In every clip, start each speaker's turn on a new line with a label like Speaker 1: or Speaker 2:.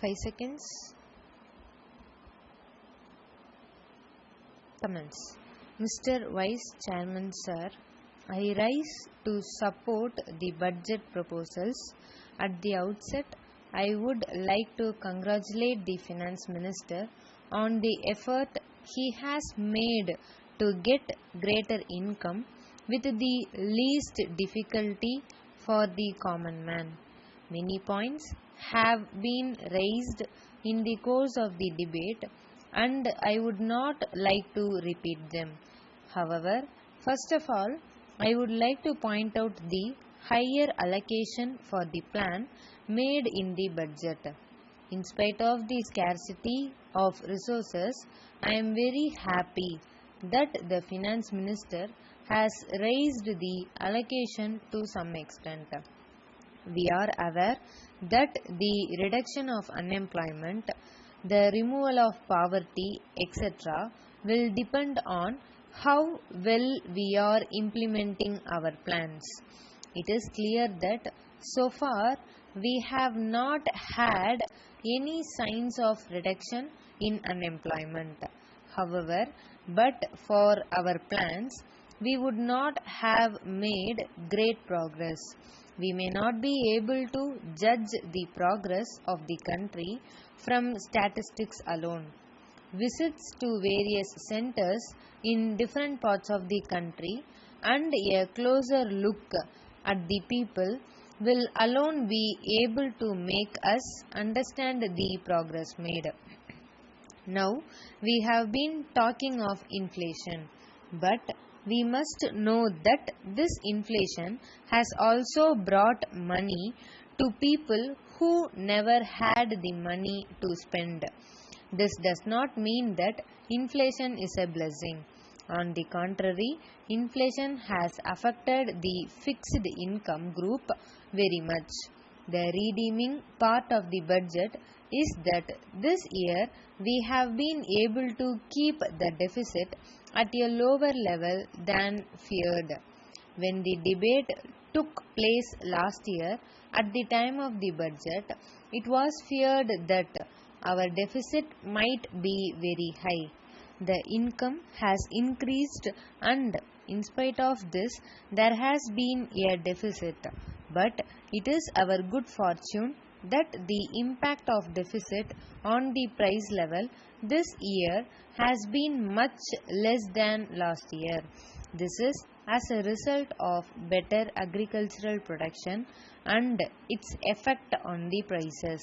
Speaker 1: 5 seconds. Comments. Mr. Vice Chairman Sir, I rise to support the budget proposals. At the outset, I would like to congratulate the Finance Minister on the effort he has made to get greater income with the least difficulty for the common man. Many points have been raised in the course of the debate and I would not like to repeat them. However, first of all, I would like to point out the higher allocation for the plan made in the budget. In spite of the scarcity of resources, I am very happy that the Finance Minister has raised the allocation to some extent. We are aware that the reduction of unemployment, the removal of poverty, etc., will depend on how well we are implementing our plans. It is clear that so far we have not had any signs of reduction in unemployment. However, but for our plans, we would not have made great progress. We may not be able to judge the progress of the country from statistics alone. Visits to various centers in different parts of the country and a closer look at the people will alone be able to make us understand the progress made. Now, we have been talking of inflation, but we must know that this inflation has also brought money to people who never had the money to spend. This does not mean that inflation is a blessing. On the contrary, inflation has affected the fixed income group very much. The redeeming part of the budget is that this year we have been able to keep the deficit at a lower level than feared. When the debate took place last year at the time of the budget, it was feared that our deficit might be very high. The income has increased and in spite of this there has been a deficit. But it is our good fortune that the impact of deficit on the price level this year has been much less than last year. This is as a result of better agricultural production and its effect on the prices.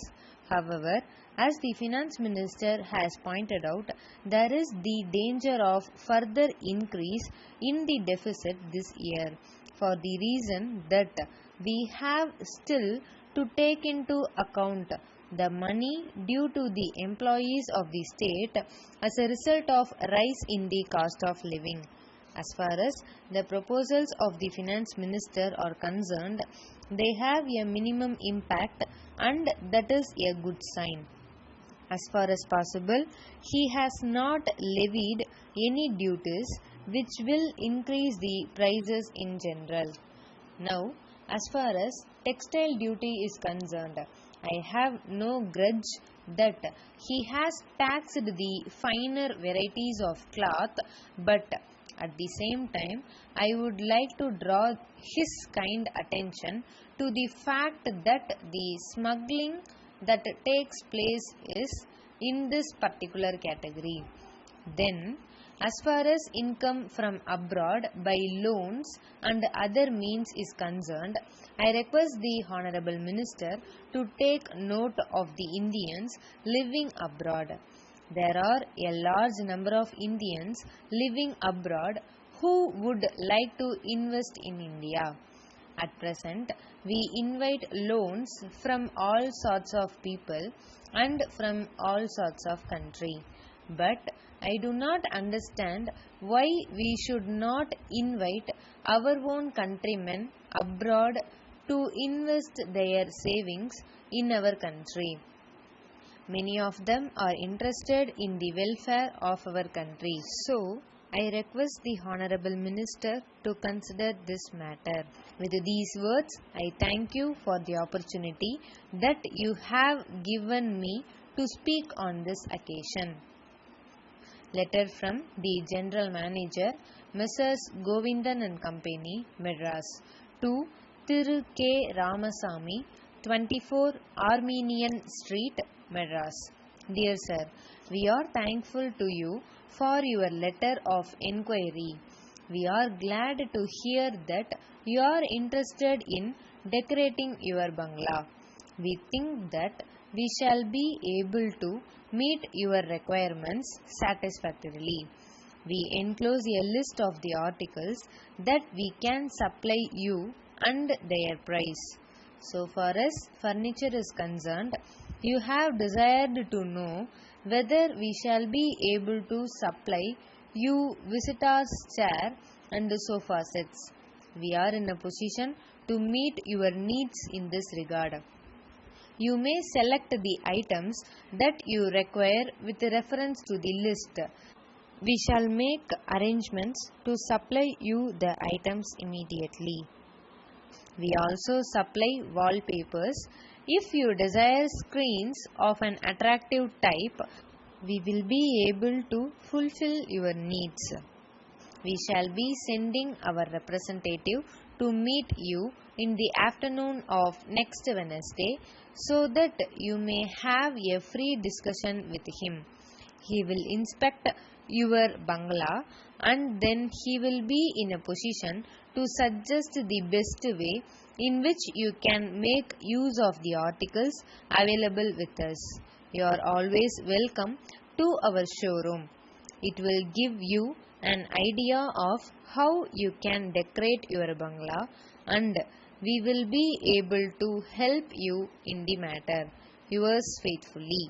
Speaker 1: However, as the Finance Minister has pointed out, there is the danger of further increase in the deficit this year for the reason that we have still to take into account the money due to the employees of the state as a result of rise in the cost of living. As far as the proposals of the Finance Minister are concerned, they have a minimum impact and that is a good sign. As far as possible, he has not levied any duties which will increase the prices in general. Now, as far as textile duty is concerned, I have no grudge that he has taxed the finer varieties of cloth, but at the same time, I would like to draw his kind attention to the fact that the smuggling that takes place is in this particular category. Then, as far as income from abroad by loans and other means is concerned, I request the Honorable Minister to take note of the Indians living abroad. There are a large number of Indians living abroad who would like to invest in India. At present, we invite loans from all sorts of people and from all sorts of country. But I do not understand why we should not invite our own countrymen abroad to invest their savings in our country. Many of them are interested in the welfare of our country. So, I request the Honorable Minister to consider this matter. With these words, I thank you for the opportunity that you have given me to speak on this occasion. Letter from the General Manager, Messrs. Govindan and Company, Madras, to Thiru K. Ramasamy, 24 Armenian Street, Madras. Dear Sir, we are thankful to you for your letter of inquiry. We are glad to hear that you are interested in decorating your bungalow. We think that we shall be able to meet your requirements satisfactorily. We enclose a list of the articles that we can supply you and their price. So far as furniture is concerned, you have desired to know whether we shall be able to supply you visitors' chair and sofa sets. We are in a position to meet your needs in this regard. You may select the items that you require with reference to the list. We shall make arrangements to supply you the items immediately. We also supply wallpapers. If you desire screens of an attractive type, we will be able to fulfill your needs. We shall be sending our representative to meet you in the afternoon of next Wednesday so that you may have a free discussion with him. He will inspect your bungalow and then he will be in a position to suggest the best way in which you can make use of the articles available with us. You are always welcome to our showroom. It will give you an idea of how you can decorate your bungalow and we will be able to help you in the matter. Yours faithfully.